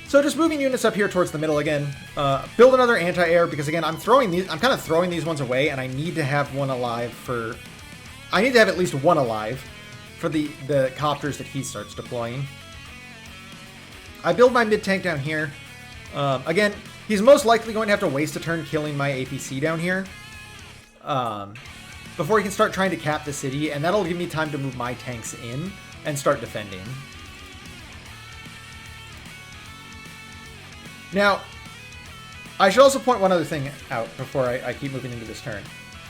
So just moving units up here towards the middle again. Build another anti-air, because again, I'm kind of throwing these ones away, and I need to have one alive for... I need to have at least one alive for the copters that he starts deploying. I build my mid-tank down here. Again, he's most likely going to have to waste a turn killing my APC down here before he can start trying to cap the city, and that'll give me time to move my tanks in and start defending. Now, I should also point one other thing out before I keep moving into this turn.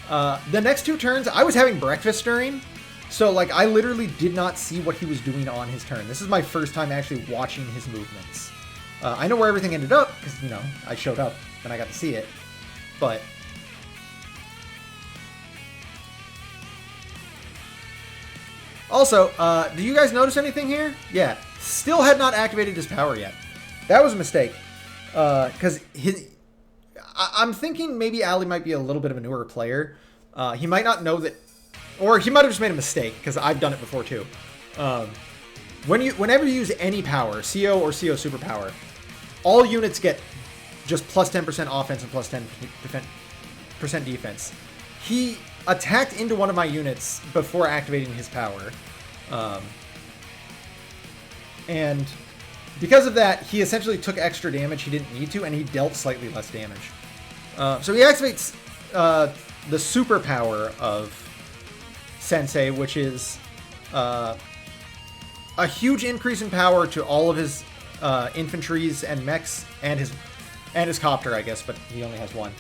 The next two turns, I was having breakfast during, so like I literally did not see what he was doing on his turn. This is my first time actually watching his movements. I know where everything ended up, because, you know, I showed up and I got to see it, but... Also, do you guys notice anything here? Yeah, still had not activated his power yet. That was a mistake. Because I'm thinking maybe Ali might be a little bit of a newer player. He might not know that, or he might have just made a mistake, because I've done it before too. Whenever you use any power, CO or CO superpower, all units get just plus 10% offense and plus 10% defense. He attacked into one of my units before activating his power, and because of that, he essentially took extra damage he didn't need to, and he dealt slightly less damage. So he activates the superpower of Sensei, which is a huge increase in power to all of his infantries and mechs, and his copter, I guess, but he only has one.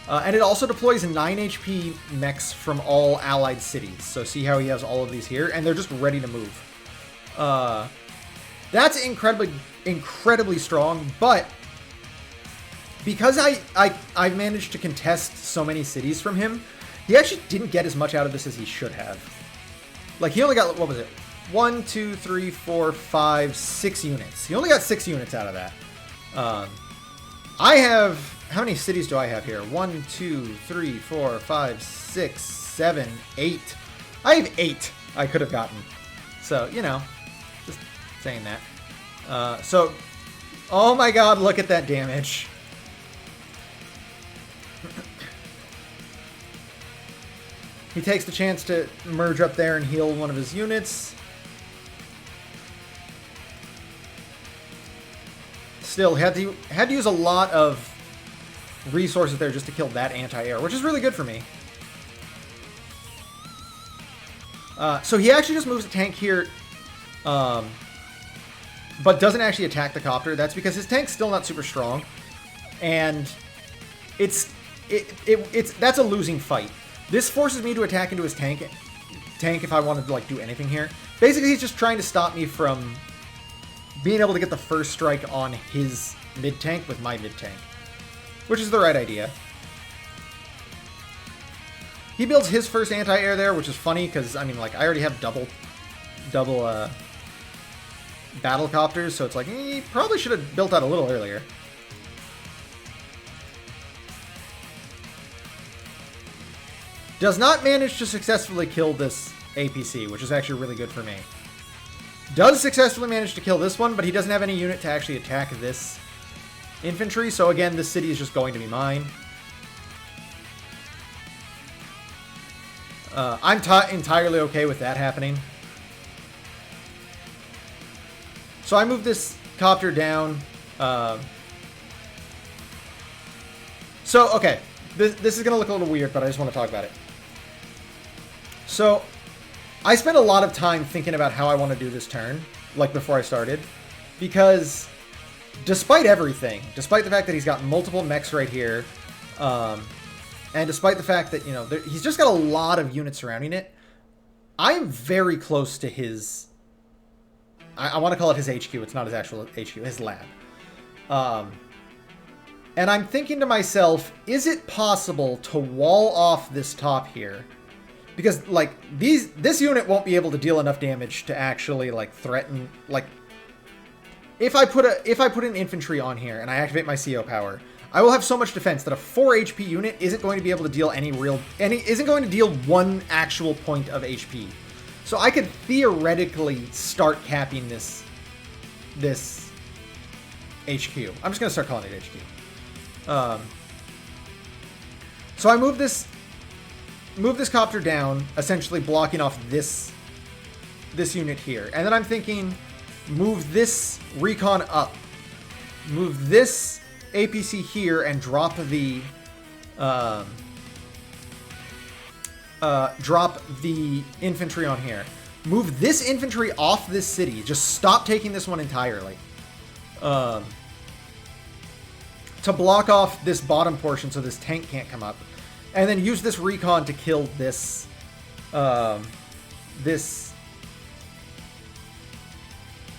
And it also deploys 9 HP mechs from all allied cities. So see how he has all of these here, and they're just ready to move. That's incredibly strong, but because I managed to contest so many cities from him, he actually didn't get as much out of this as he should have. Like, he only got, what was it? 1, 2, 3, 4, 5, 6 units. He only got 6 units out of that. I have, how many cities do I have here? 1, 2, 3, 4, 5, 6, 7, 8. I have 8 I could have gotten. So, you know, just saying that. So, oh my god, look at that damage. He takes the chance to merge up there and heal one of his units. Still, had to use a lot of resources there just to kill that anti-air, which is really good for me. So he actually just moves a tank here, but doesn't actually attack the copter. That's because his tank's still not super strong, and that's a losing fight. This forces me to attack into his tank if I wanted to like do anything here. Basically, he's just trying to stop me from being able to get the first strike on his mid-tank with my mid-tank, which is the right idea. He builds his first anti-air there, which is funny because, I mean, like, I already have double battle copters, so it's like, he probably should have built that a little earlier. Does not manage to successfully kill this APC, which is actually really good for me. Does successfully manage to kill this one, but he doesn't have any unit to actually attack this infantry, so again, this city is just going to be mine. I'm entirely okay with that happening. So I move this copter down. So, okay. This is going to look a little weird, but I just want to talk about it. So, I spent a lot of time thinking about how I want to do this turn, like before I started, because despite everything, despite the fact that he's got multiple mechs right here, and despite the fact that, you know, he's just got a lot of units surrounding it, I'm very close to his... I want to call it his HQ. It's not his actual HQ, his lab. And I'm thinking to myself, is it possible to wall off this top here? Because, like, this unit won't be able to deal enough damage to actually, like, threaten... Like, if I put an infantry on here and I activate my CO power, I will have so much defense that a 4 HP unit isn't going to be able to deal isn't going to deal 1 actual point of HP. So I could theoretically start capping this HQ. I'm just going to start calling it HQ. So I move this copter down, essentially blocking off this unit here. And then I'm thinking, move this recon up. Move this APC here and drop the infantry on here. Move this infantry off this city. Just stop taking this one entirely. To block off this bottom portion so this tank can't come up. And then use this recon to kill this this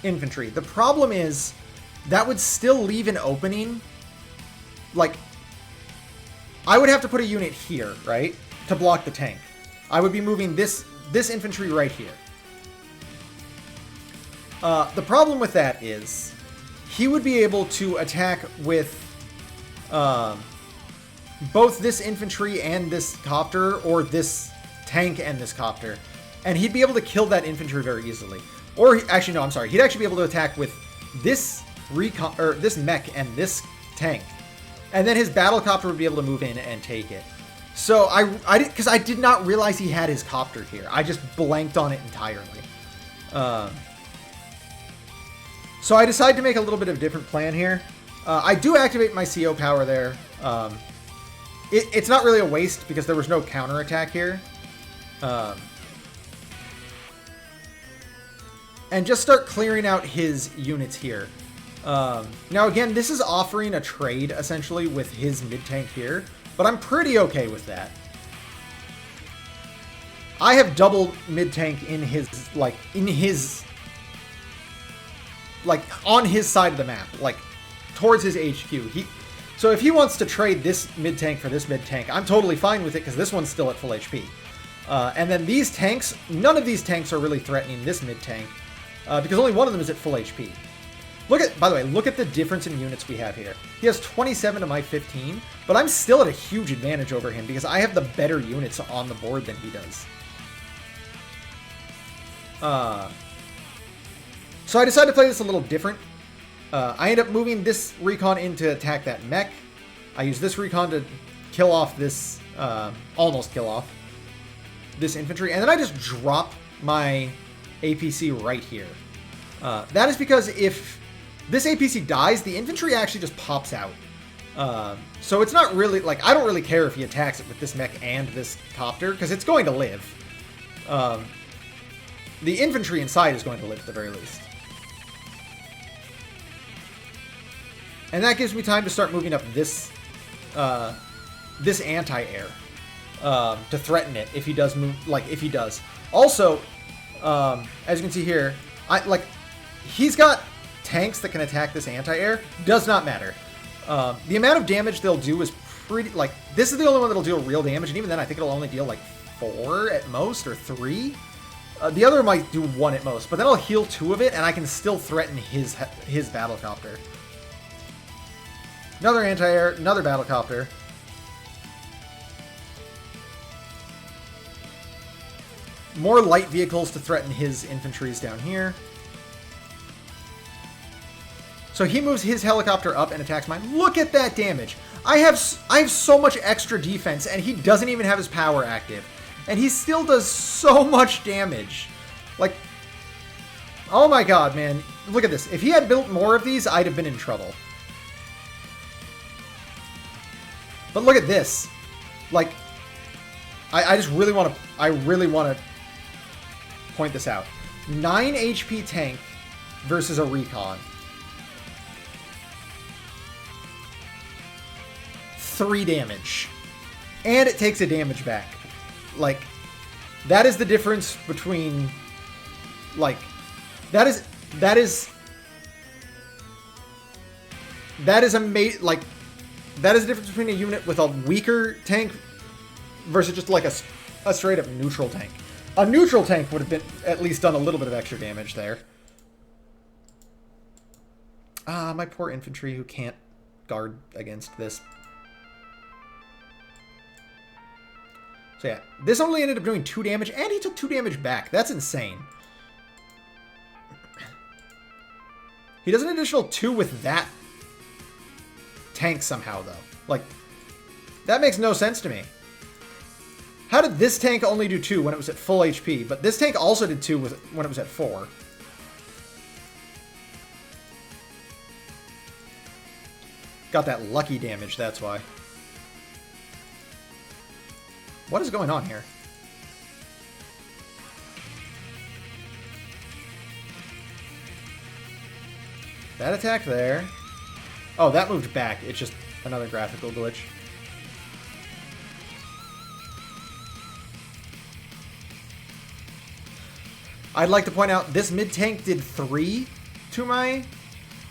infantry. The problem is that would still leave an opening. Like, I would have to put a unit here, right, to block the tank. I would be moving this infantry right here. The problem with that is he would be able to attack with both this infantry and this copter, or this tank and this copter, and he'd be able to kill that infantry very easily. Or actually, no, I'm sorry. He'd actually be able to attack with this recon or this mech and this tank, and then his battle copter would be able to move in and take it. So because I did not realize he had his copter here. I just blanked on it entirely. So I decided to make a little bit of a different plan here. I do activate my CO power there. It's not really a waste because there was no counterattack here. And just start clearing out his units here. Now again, this is offering a trade essentially with his mid-tank here, but I'm pretty okay with that. I have double mid-tank in his, on his side of the map, like, towards his HQ. So if he wants to trade this mid-tank for this mid-tank, I'm totally fine with it, because this one's still at full HP. And then these tanks, none of these tanks are really threatening this mid-tank, because only one of them is at full HP. By the way, look at the difference in units we have here. He has 27 to my 15, but I'm still at a huge advantage over him, because I have the better units on the board than he does. So I decided to play this a little different. I end up moving this recon in to attack that mech. I use this recon to kill off this, almost kill off this infantry. And then I just drop my APC right here. That is because if this APC dies, the infantry actually just pops out. So it's not really, like, I don't really care if he attacks it with this mech and this copter, because it's going to live. The infantry inside is going to live at the very least. And that gives me time to start moving up this this anti-air to threaten it if he does move, if he does. Also, as you can see here, he's got tanks that can attack this anti-air. Does not matter. The amount of damage they'll do is pretty, this is the only one that'll deal real damage, and even then I think it'll only deal 4 at most, or 3. The other might do 1 at most, but then I'll heal 2 of it, and I can still threaten his battlecopter. Another anti-air, another battlecopter. More light vehicles to threaten his infantries down here. So he moves his helicopter up and attacks mine. Look at that damage! I have so much extra defense, and he doesn't even have his power active. And he still does so much damage. Oh my god, man. Look at this. If he had built more of these, I'd have been in trouble. But look at this. I just really want to... I really want to point this out. 9 HP tank versus a recon. 3 damage. And it takes a damage back. Like, that is the difference between... Like, that is like, that is the difference between a unit with a weaker tank versus just like a straight up neutral tank. A neutral tank would have been at least done a little bit of extra damage there. Ah, my poor infantry who can't guard against this. So yeah, this only ended up doing 2 damage, and he took 2 damage back. That's insane. He does an additional 2 with that tank somehow, though. Like, that makes no sense to me. How did this tank only do 2 when it was at full HP, but this tank also did 2 when it was at 4? Got that lucky damage, that's why. What is going on here? That attack there. Oh, that moved back. It's just another graphical glitch. I'd like to point out this mid-tank did 3 to my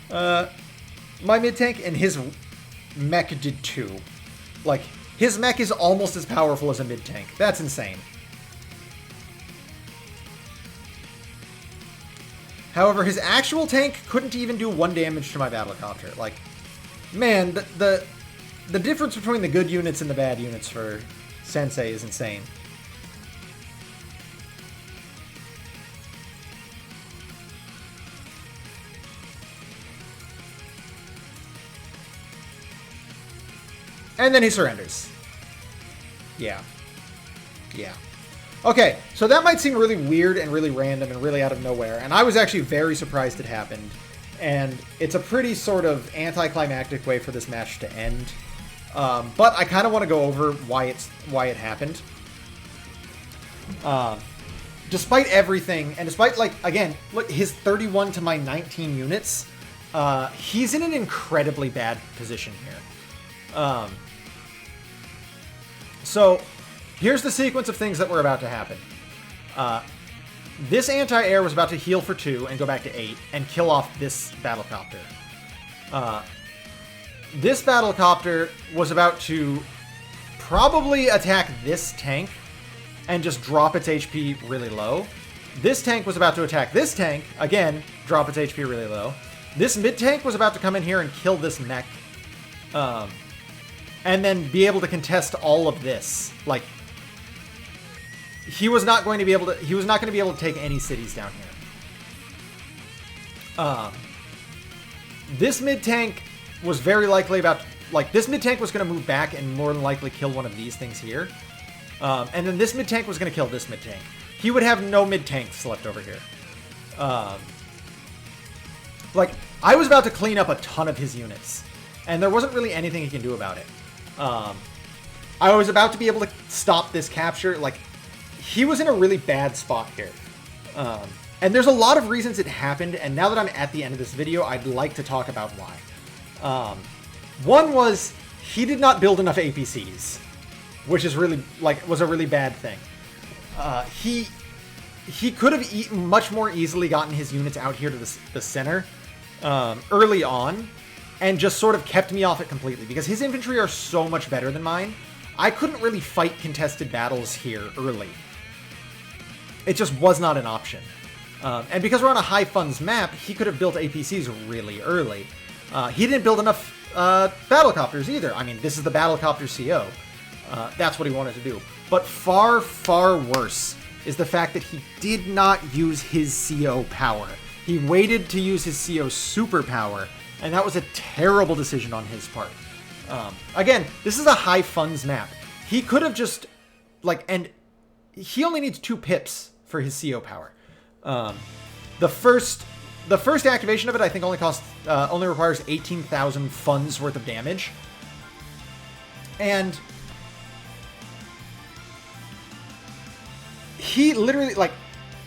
my mid-tank, and his mech did 2. Like, his mech is almost as powerful as a mid-tank. That's insane. However, his actual tank couldn't even do 1 damage to my battlecopter. Like, man, the difference between the good units and the bad units for Sensei is insane. And then he surrenders. Yeah. Yeah. Okay, so that might seem really weird and really random and really out of nowhere, and I was actually very surprised it happened. And it's a pretty sort of anticlimactic way for this match to end. But I kind of want to go over why it happened. Despite everything, and despite, like, again, look, his 31 to my 19 units, he's in an incredibly bad position here. So, here's the sequence of things that were about to happen. This anti-air was about to heal for 2 and go back to 8 and kill off this battlecopter. This battlecopter was about to probably attack this tank and just drop its HP really low. This tank was about to attack this tank, again, drop its HP really low. This mid-tank was about to come in here and kill this mech. And then be able to contest all of this. Like, he was not going to be able to take any cities down here. This mid-tank was very likely about, like, this mid-tank was going to move back and more than likely kill one of these things here. And then this mid-tank was going to kill this mid-tank. He would have no mid-tanks left over here. Like, I was about to clean up a ton of his units, and there wasn't really anything he can do about it. I was about to be able to stop this capture. Like, he was in a really bad spot here. And there's a lot of reasons it happened, and now that I'm at the end of this video, I'd like to talk about why. One was, he did not build enough APCs, which is really, like, was a really bad thing. He could have much more easily gotten his units out here to the center early on, and just sort of kept me off it completely, because his infantry are so much better than mine. I couldn't really fight contested battles here early. It just was not an option. And because we're on a high funds map, he could have built APCs really early. He didn't build enough battlecopters either. I mean, this is the battlecopter CO. That's what he wanted to do. But far, far worse is the fact that he did not use his CO power. He waited to use his CO superpower, and that was a terrible decision on his part. Again, this is a high funds map. He could have just, like, and he only needs 2 pips for his CO power. The first activation of it, I think, only requires 18,000 funds worth of damage. And he literally, like,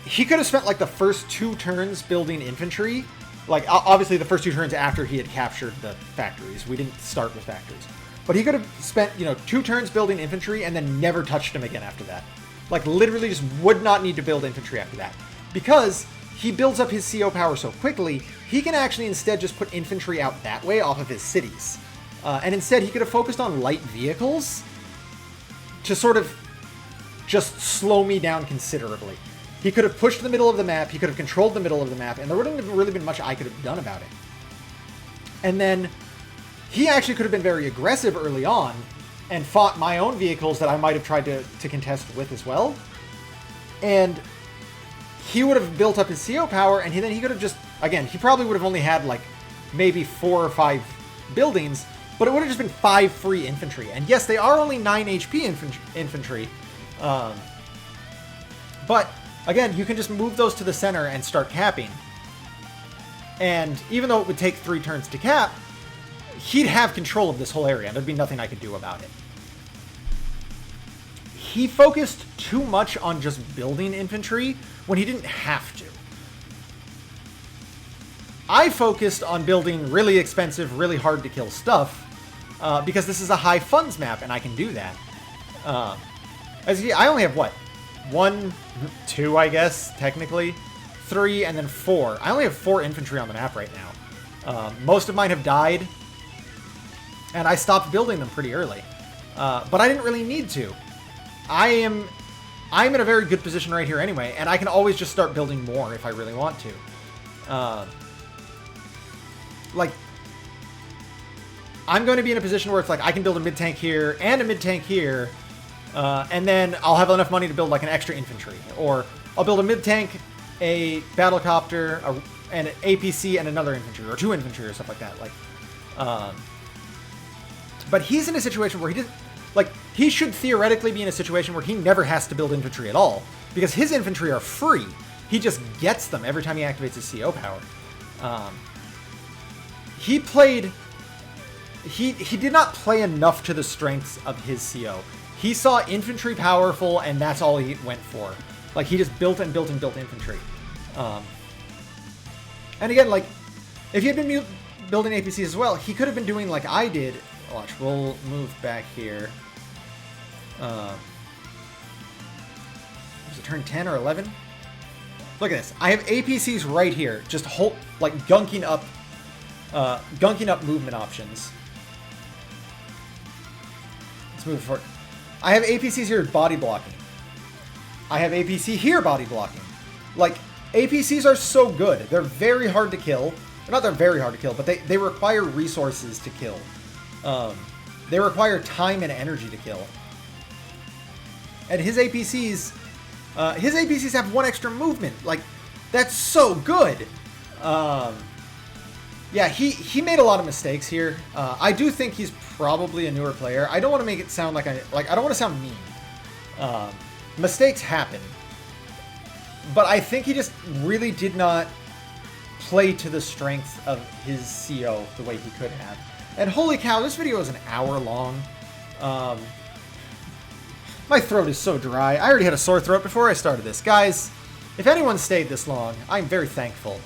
he could have spent, like, the first 2 turns building infantry. Like, obviously the first 2 turns after he had captured the factories. We didn't start with factories. But he could have spent, 2 turns building infantry and then never touched him again after that. Like, literally just would not need to build infantry after that. Because he builds up his CO power so quickly, he can actually instead just put infantry out that way off of his cities. And instead, he could have focused on light vehicles to sort of just slow me down considerably. He could have pushed the middle of the map, he could have controlled the middle of the map, and there wouldn't have really been much I could have done about it. And then he actually could have been very aggressive early on and fought my own vehicles that I might have tried to contest with as well. And he would have built up his CO power, and then he could have just, again, he probably would have only had like maybe 4 or 5 buildings, but it would have just been 5 free infantry. And yes, they are only 9 HP infantry. But again, you can just move those to the center and start capping. And even though it would take 3 turns to cap, he'd have control of this whole area, and there'd be nothing I could do about it. He focused too much on just building infantry when he didn't have to. I focused on building really expensive, really hard to kill stuff, because this is a high funds map, and I can do that. As you see, I only have, what? 1, 2, I guess, technically. 3, and then 4. I only have 4 infantry on the map right now. Most of mine have died, and I stopped building them pretty early. But I didn't really need to. I'm in a very good position right here anyway, and I can always just start building more if I really want to. Like, I'm going to be in a position where it's like I can build a mid-tank here and a mid-tank here, and then I'll have enough money to build like an extra infantry. Or I'll build a mid-tank, a battlecopter, and an APC and another infantry, or 2 infantry or stuff like that. Like, but he's in a situation where he didn't, like, he should theoretically be in a situation where he never has to build infantry at all, because his infantry are free. He just gets them every time he activates his CO power. He did not play enough to the strengths of his CO. He saw infantry powerful, and that's all he went for. Like, he just built and built and built infantry. And again, like, if he had been building APCs as well, he could have been doing like I did. Watch, we'll move back here. Was it turn 10 or 11? Look at this. I have APCs right here, just like gunking up movement options. Let's move forward. I have APCs here body blocking. I have APC here body blocking. Like, APCs are so good. They're very hard to kill. Not they're very hard to kill, but they require resources to kill. They require time and energy to kill. And his APCs have 1 extra movement. Like, that's so good. Yeah, he made a lot of mistakes here. I do think he's probably a newer player. I don't want to make it sound like I don't want to sound mean. Mistakes happen. But I think he just really did not play to the strength of his CO the way he could have. And holy cow, this video is an hour long. My throat is so dry. I already had a sore throat before I started this. Guys, if anyone stayed this long, I'm very thankful.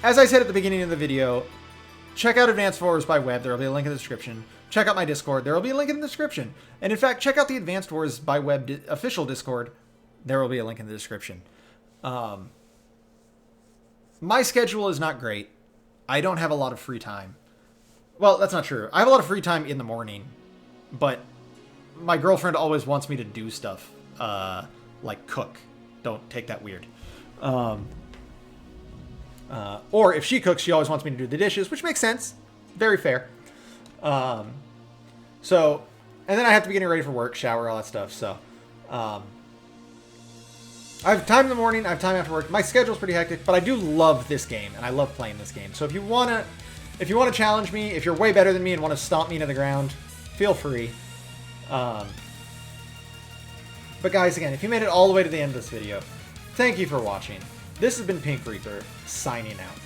As I said at the beginning of the video, check out Advanced Wars by Web. There will be a link in the description. Check out my Discord. There will be a link in the description. And in fact, check out the Advanced Wars by Web official Discord. There will be a link in the description. My schedule is not great. I don't have a lot of free time. Well, that's not true. I have a lot of free time in the morning, but my girlfriend always wants me to do stuff, like cook. Don't take that weird. Or if she cooks, she always wants me to do the dishes, which makes sense. Very fair. So, and then I have to be getting ready for work, shower, all that stuff. So, I have time in the morning, I have time after work. My schedule's pretty hectic, but I do love this game, and I love playing this game. So if you wanna challenge me, if you're way better than me and want to stomp me into the ground, feel free. But guys, again, if you made it all the way to the end of this video, thank you for watching. This has been Pink Reaper, signing out.